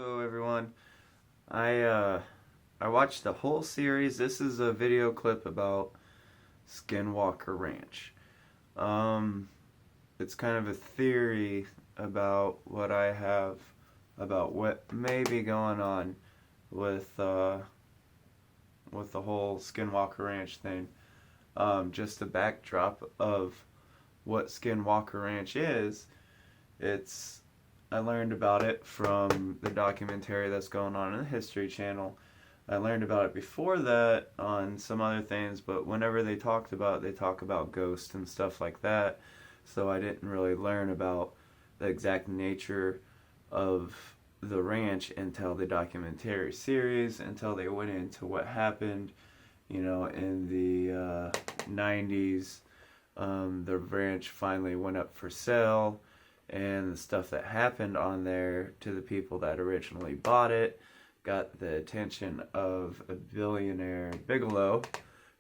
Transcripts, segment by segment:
Hello everyone. I uh I watched the whole series. This is a video clip about Skinwalker Ranch. Um it's kind of a theory about what I have about what may be going on with the whole Skinwalker Ranch thing. Just the backdrop of what Skinwalker Ranch is. It's I learned about it from the documentary that's going on in the History Channel. I learned about it before that on some other things, but whenever they talked about it, they talk about ghosts and stuff like that. So I didn't really learn about the exact nature of the ranch until the documentary series, until they went into what happened, in the 90s. The ranch finally went up for sale, and the stuff that happened on there to the people that originally bought it got the attention of a billionaire Bigelow,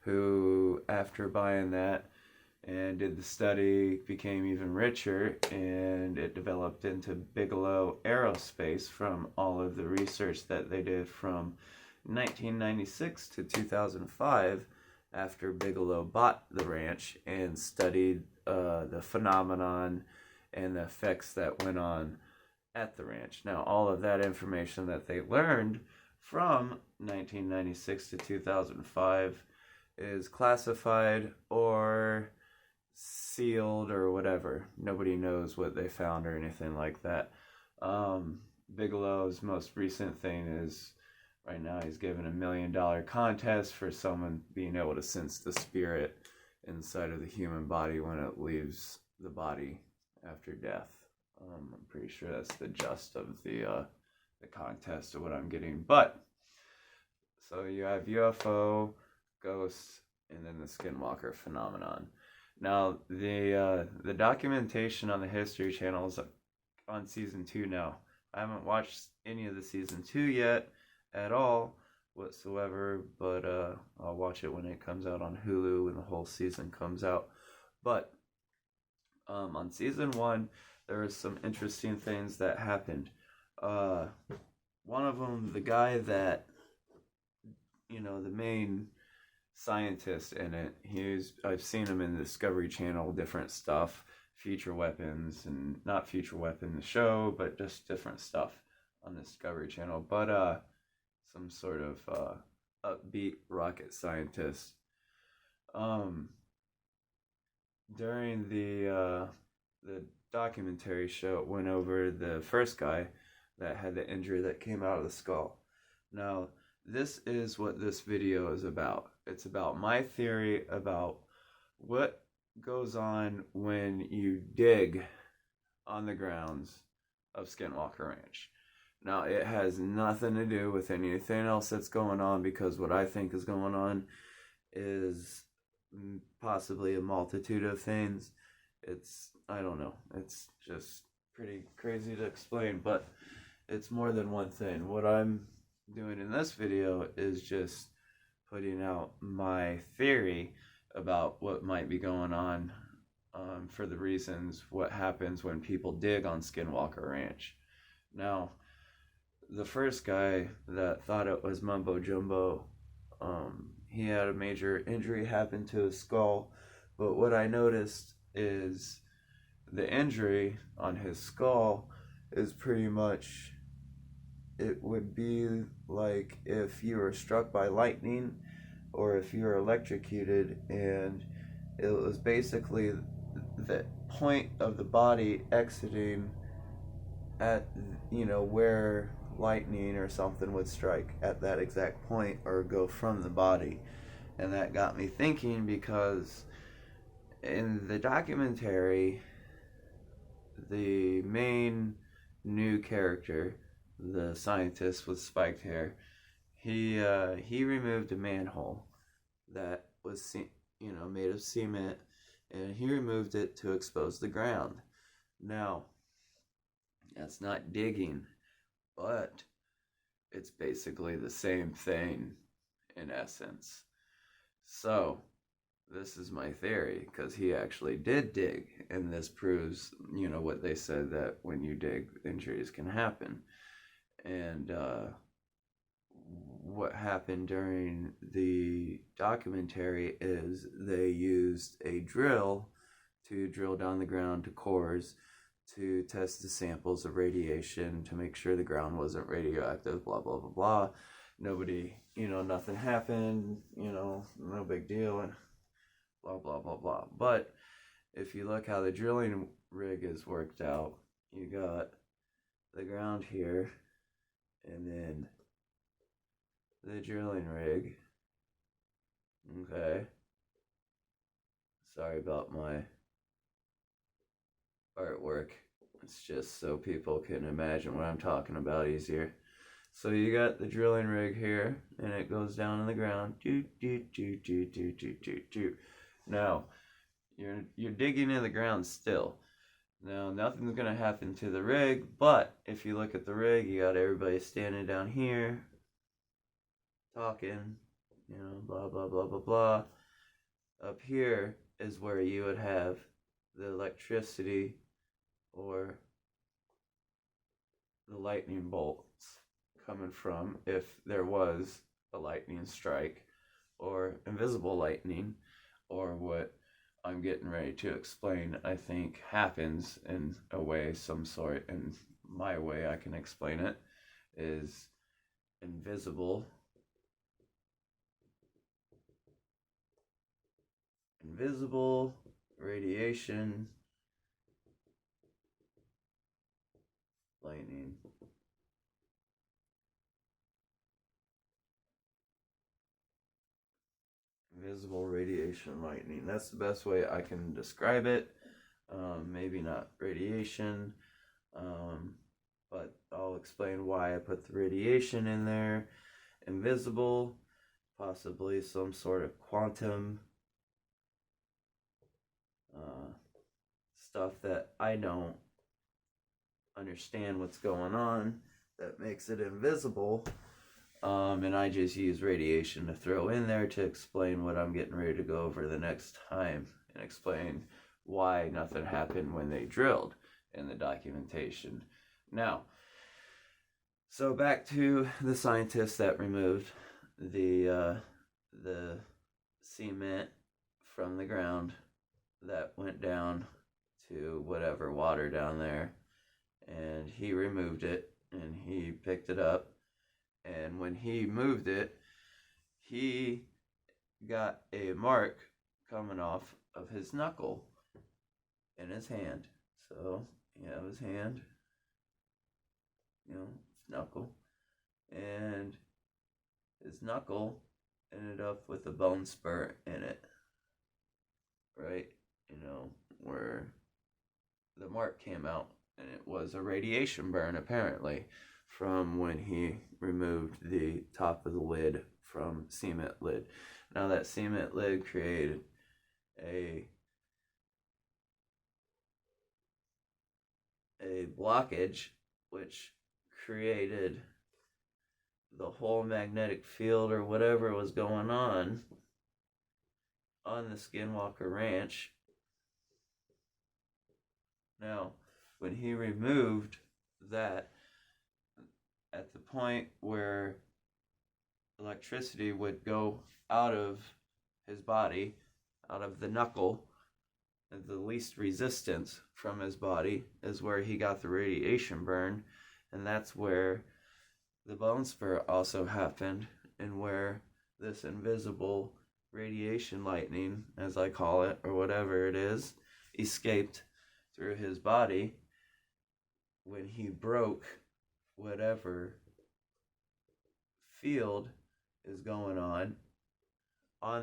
who, after buying that and did the study, became even richer, and it developed into Bigelow Aerospace from all of the research that they did from 1996 to 2005, after Bigelow bought the ranch and studied the phenomenon and the effects that went on at the ranch. Now, all of that information that they learned from 1996 to 2005 is classified or sealed or whatever. Nobody knows what they found or anything like that. Bigelow's most recent thing is right now he's given $1 million contest for someone being able to sense the spirit inside of the human body when it leaves the body after death. I'm pretty sure that's the gist of the contest of what I'm getting. But so you have UFO, ghosts, and then the Skinwalker phenomenon. Now the documentation on the History Channel is on season 2 now. I haven't watched any of the season 2 yet at all whatsoever, but I'll watch it when it comes out on Hulu when the whole season comes out. But on season 1, there was some interesting things that happened. One of them, the guy that, the main scientist in it, I've seen him in the Discovery Channel, different stuff, Future Weapons, and not Future Weapon, the show, but just different stuff on the Discovery Channel. But some sort of upbeat rocket scientist. During the documentary show, it went over the first guy that had the injury that came out of the skull. Now, this is what this video is about. It's about my theory about what goes on when you dig on the grounds of Skinwalker Ranch. Now, it has nothing to do with anything else that's going on, because what I think is going on is possibly a multitude of things. I don't know, it's just pretty crazy to explain, but it's more than one thing. What I'm doing in this video is just putting out my theory about what might be going on, for the reasons what happens when people dig on Skinwalker Ranch. Now, the first guy that thought it was mumbo jumbo, he had a major injury happen to his skull, but what I noticed is the injury on his skull is pretty much, it would be like if you were struck by lightning or if you were electrocuted, and it was basically the point of the body exiting at, where lightning or something would strike at that exact point or go from the body. And that got me thinking, because in the documentary, the main new character, the scientist with spiked hair, he removed a manhole that was made of cement, and he removed it to expose the ground. Now, that's not digging, but it's basically the same thing in essence. So this is my theory, because he actually did dig, and this proves, what they said, that when you dig, injuries can happen. And what happened during the documentary is they used a drill to drill down the ground to cores to test the samples of radiation to make sure the ground wasn't radioactive, blah, blah, blah, blah. Nobody, nothing happened, no big deal, and blah, blah, blah, blah. But if you look how the drilling rig is worked out, you got the ground here, and then the drilling rig. Okay. Sorry about my artwork. It's just so people can imagine what I'm talking about easier. So you got the drilling rig here, and it goes down in the ground. Now, you're digging in the ground still. Now, nothing's going to happen to the rig, but if you look at the rig, you got everybody standing down here, talking, blah, blah, blah, blah, blah. Up here is where you would have the electricity or the lightning bolts coming from if there was a lightning strike or invisible lightning, or what I'm getting ready to explain, I think happens in a way, some sort, and my way I can explain it is invisible radiation lightning. Invisible radiation lightning. That's the best way I can describe it. Maybe not radiation, but I'll explain why I put the radiation in there. Invisible, possibly some sort of quantum stuff that I don't understand what's going on that makes it invisible. And I just use radiation to throw in there to explain what I'm getting ready to go over the next time, and explain why nothing happened when they drilled in the documentation. Now, so back to the scientists that removed the cement from the ground that went down to whatever water down there, and he removed it and he picked it up. And when he moved it, he got a mark coming off of his knuckle in his hand. So you have his hand, his knuckle, and his knuckle ended up with a bone spur in it, right? Where the mark came out, and it was a radiation burn apparently from when he removed the top of the lid from cement lid. Now that cement lid created a blockage, which created the whole magnetic field or whatever was going on the Skinwalker Ranch. Now, when he removed that, at the point where electricity would go out of his body, out of the knuckle, and the least resistance from his body is where he got the radiation burn, and that's where the bone spur also happened, and where this invisible radiation lightning, as I call it, or whatever it is, escaped through his body when he broke whatever field is going on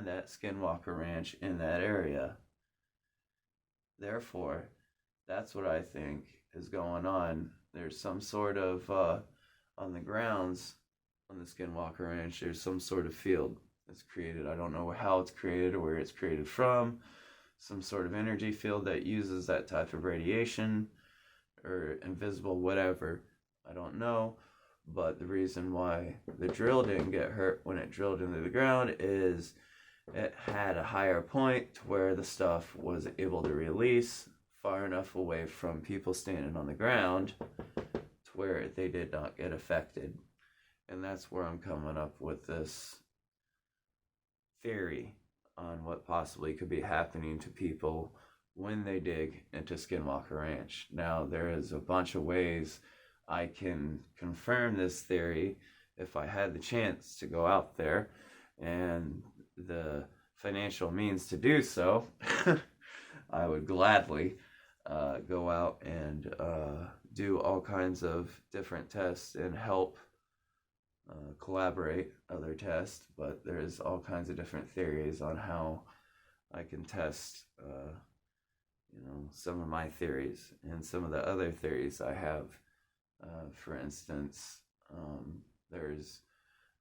that Skinwalker Ranch in that area. Therefore, that's what I think is going on. There's some sort of, on the grounds on the Skinwalker Ranch, there's some sort of field that's created. I don't know how it's created or where it's created from. Some sort of energy field that uses that type of radiation or invisible whatever. I don't know. But the reason why the drill didn't get hurt when it drilled into the ground is it had a higher point to where the stuff was able to release far enough away from people standing on the ground to where they did not get affected. And that's where I'm coming up with this theory on what possibly could be happening to people when they dig into Skinwalker Ranch. Now, there is a bunch of ways I can confirm this theory if I had the chance to go out there and the financial means to do so. I would gladly go out and do all kinds of different tests and help collaborate other tests, but there's all kinds of different theories on how I can test some of my theories and some of the other theories I have. For instance, there's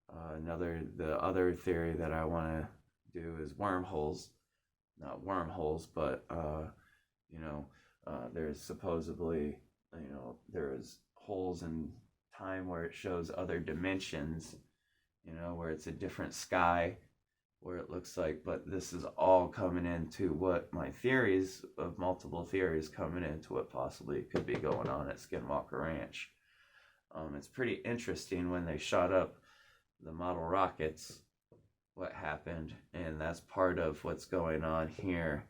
the other theory that I want to do is wormholes. Not wormholes, but there's supposedly, there's holes in time where it shows other dimensions, where it's a different sky, where it looks like, but this is all coming into what my theories of multiple theories coming into what possibly could be going on at Skinwalker Ranch. It's pretty interesting when they shot up the model rockets, what happened, and that's part of what's going on here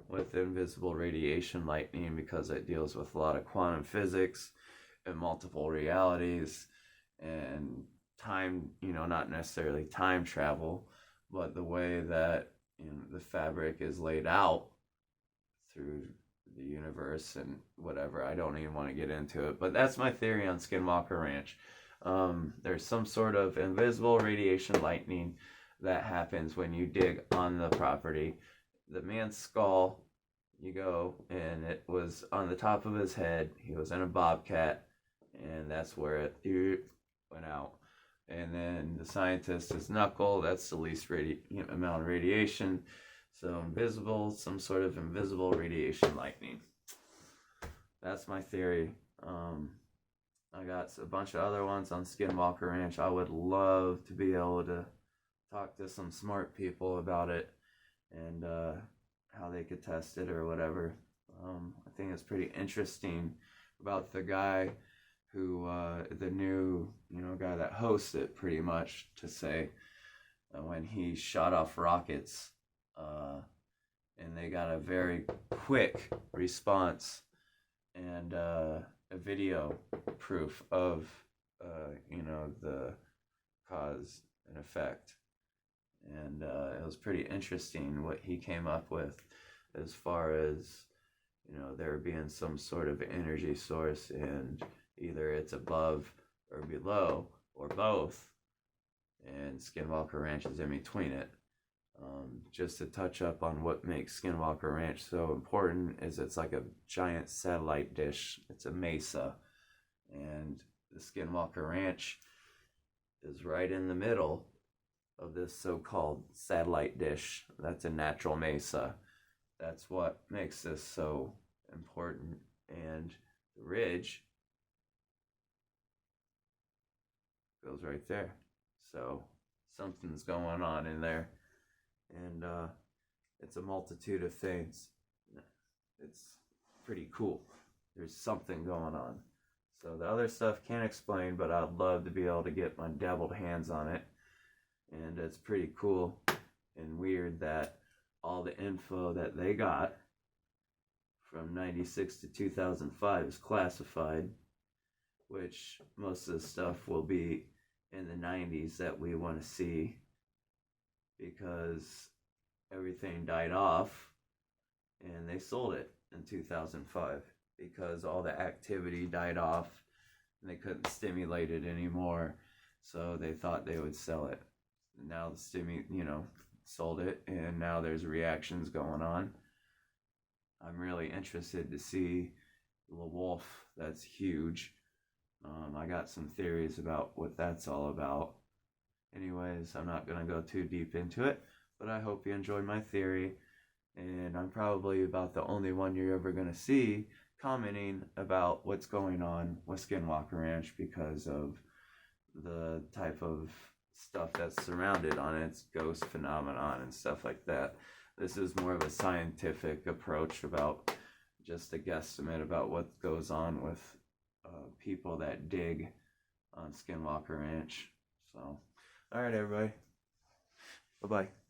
with invisible radiation lightning, because it deals with a lot of quantum physics and multiple realities and time, not necessarily time travel, but the way that the fabric is laid out through the universe and whatever. I don't even want to get into it, but that's my theory on Skinwalker Ranch. There's some sort of invisible radiation lightning that happens when you dig on the property. The man's skull, you go, and it was on the top of his head. He was in a bobcat, and that's where it went out. And then the scientist's knuckle, that's the least amount of radiation. So some sort of invisible radiation lightning. That's my theory. I got a bunch of other ones on Skinwalker Ranch. I would love to be able to talk to some smart people about it and how they could test it or whatever. I think it's pretty interesting about the guy who, the new, guy that hosts it, pretty much, to say when he shot off rockets, and they got a very quick response and a video proof of, the cause and effect. And it was pretty interesting what he came up with as far as, there being some sort of energy source, and either it's above or below or both, and Skinwalker Ranch is in between it. Just to touch up on what makes Skinwalker Ranch so important is it's like a giant satellite dish. It's a Mesa, and the Skinwalker Ranch is right in the middle of this so-called satellite dish. That's a natural Mesa. That's what makes this so important. And the ridge goes right there. So something's going on in there. And it's a multitude of things. It's pretty cool. There's something going on. So the other stuff can't explain, but I'd love to be able to get my dabbled hands on it. And it's pretty cool and weird that all the info that they got from 96 to 2005 is classified, which most of the stuff will be in the 90s that we want to see, because everything died off and they sold it in 2005 because all the activity died off and they couldn't stimulate it anymore, so they thought they would sell it. Now the sold it, and now there's reactions going on. I'm really interested to see the wolf. That's huge. I got some theories about what that's all about. Anyways, I'm not going to go too deep into it, but I hope you enjoyed my theory, and I'm probably about the only one you're ever going to see commenting about what's going on with Skinwalker Ranch because of the type of stuff that's surrounded on its ghost phenomenon and stuff like that. This is more of a scientific approach about just a guesstimate about what goes on with people that dig on Skinwalker Ranch. So, all right, everybody. Bye-bye.